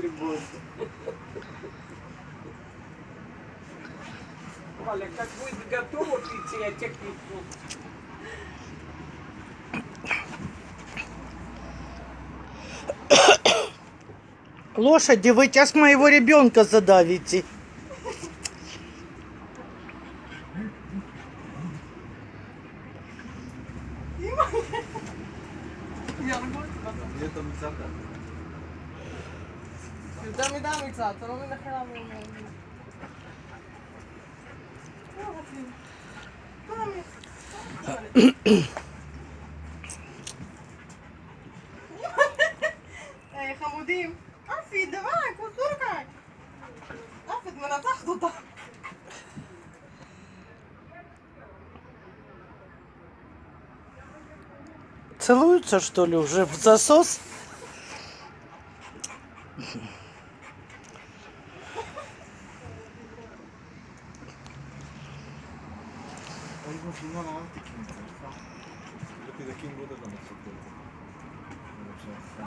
любовь. Валя, как будет готово пить, я тебя кликну. Лошади, вы сейчас моего ребенка задавите. יותר מדי מצד, אתה לא מבין איך אליו חמודים, אפי, דוואי, כוסורקה. אפי, את מנצחת אותה. Целуются, что ли, уже в засос? Algo si no, no, te quince. Lo que de aquí en Buda no me soporta.